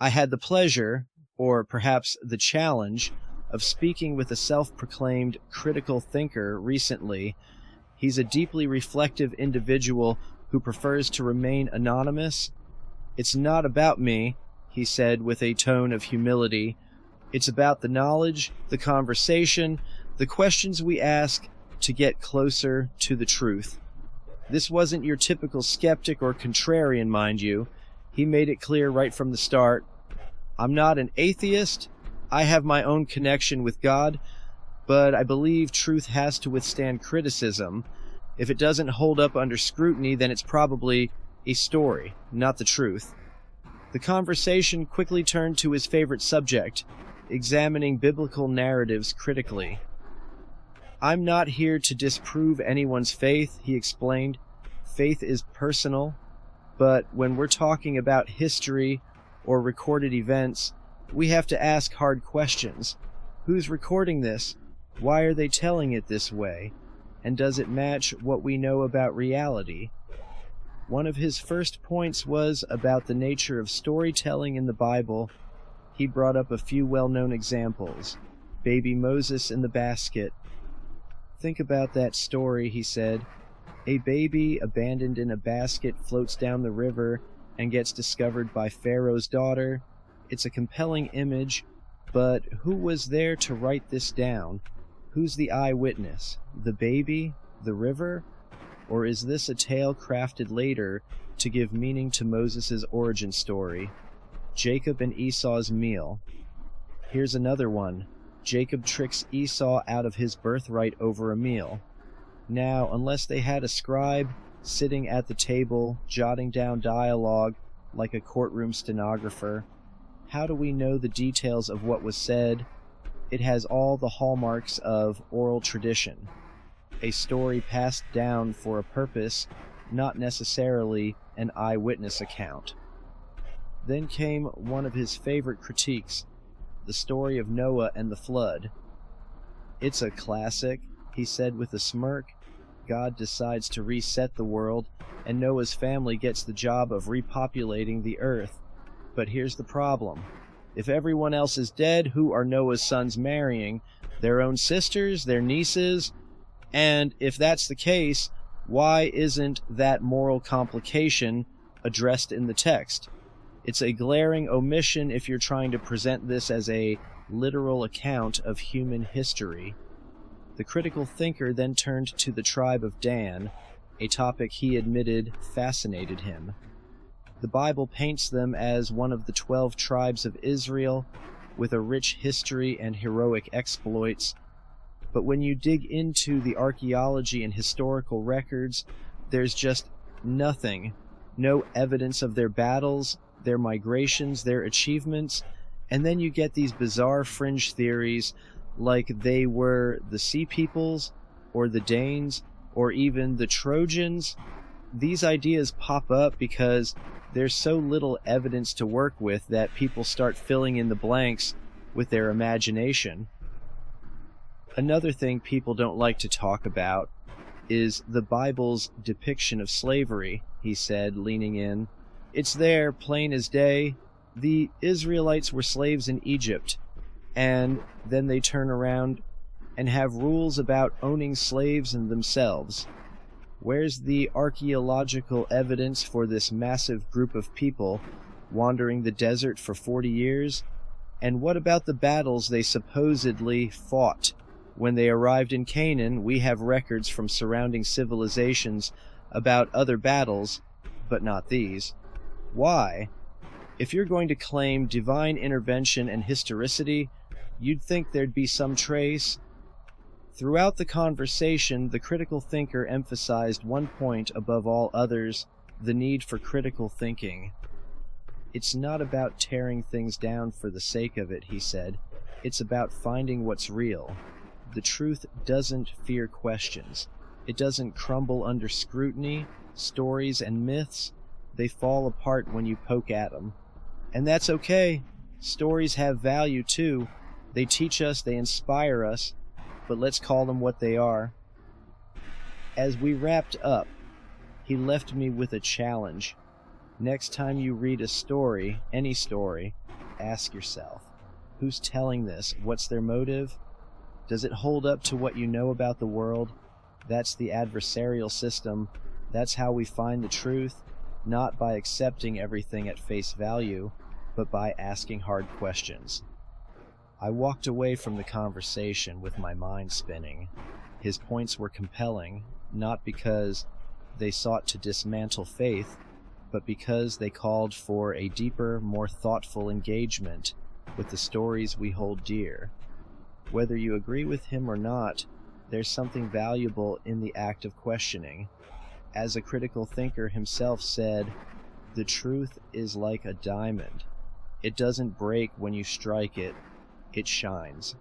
I had the pleasure, or perhaps the challenge, of speaking with a self-proclaimed critical thinker recently. He's a deeply reflective individual who prefers to remain anonymous. "It's not about me," he said with a tone of humility. "It's about the knowledge, the conversation, the questions we ask to get closer to the truth." This wasn't your typical skeptic or contrarian, mind you. He made it clear right from the start. "I'm not an atheist. I have my own connection with God, but I believe truth has to withstand criticism. If it doesn't hold up under scrutiny, then it's probably a story, not the truth." The conversation quickly turned to his favorite subject, examining biblical narratives critically. "I'm not here to disprove anyone's faith," he explained. "Faith is personal, but when we're talking about history or recorded events, we have to ask hard questions. Who's recording this? Why are they telling it this way? And does it match what we know about reality?" One of his first points was about the nature of storytelling in the Bible. He brought up a few well-known examples. Baby Moses in the basket. "Think about that story," he said. "A baby abandoned in a basket floats down the river and gets discovered by Pharaoh's daughter. It's a compelling image, but who was there to write this down? Who's the eyewitness? The baby? The river? Or is this a tale crafted later to give meaning to Moses' origin story? Jacob and Esau's meal." Here's another one. Jacob tricks Esau out of his birthright over a meal. Now, unless they had a scribe sitting at the table, jotting down dialogue like a courtroom stenographer, how do we know the details of what was said? It has all the hallmarks of oral tradition. A story passed down for a purpose, not necessarily an eyewitness account. Then came one of his favorite critiques, the story of Noah and the flood. "It's a classic," he said with a smirk. "God decides to reset the world, and Noah's family gets the job of repopulating the earth. But here's the problem. If everyone else is dead, who are Noah's sons marrying? Their own sisters? Their nieces? And if that's the case, why isn't that moral complication addressed in the text? It's a glaring omission if you're trying to present this as a literal account of human history." The critical thinker then turned to the tribe of Dan, a topic he admitted fascinated him. The Bible paints them as one of the 12 tribes of Israel, with a rich history and heroic exploits. But when you dig into the archaeology and historical records, there's just nothing. No evidence of their battles, their migrations, their achievements, and then you get these bizarre fringe theories like they were the Sea Peoples, or the Danes, or even the Trojans. These ideas pop up because there's so little evidence to work with that people start filling in the blanks with their imagination. Another thing people don't like to talk about is the Bible's depiction of slavery, he said, leaning in. "It's there, plain as day. The Israelites were slaves in Egypt, and then they turn around and have rules about owning slaves in themselves. Where's the archaeological evidence for this massive group of people wandering the desert for 40 years? And what about the battles they supposedly fought? When they arrived in Canaan, we have records from surrounding civilizations about other battles, but not these. Why? If you're going to claim divine intervention and historicity, you'd think there'd be some trace." Throughout the conversation, the critical thinker emphasized one point above all others: the need for critical thinking. "It's not about tearing things down for the sake of it," he said. "It's about finding what's real. The truth doesn't fear questions. It doesn't crumble under scrutiny. Stories and myths, they fall apart when you poke at them. And that's okay. Stories have value too. They teach us, they inspire us, but let's call them what they are." As we wrapped up, he left me with a challenge. Next time you read a story, any story, ask yourself, who's telling this? What's their motive? Does it hold up to what you know about the world? That's the adversarial system. That's how we find the truth, not by accepting everything at face value, but by asking hard questions. I walked away from the conversation with my mind spinning. His points were compelling, not because they sought to dismantle faith, but because they called for a deeper, more thoughtful engagement with the stories we hold dear. Whether you agree with him or not, there's something valuable in the act of questioning. As a critical thinker himself said, "The truth is like a diamond. It doesn't break when you strike it, it shines."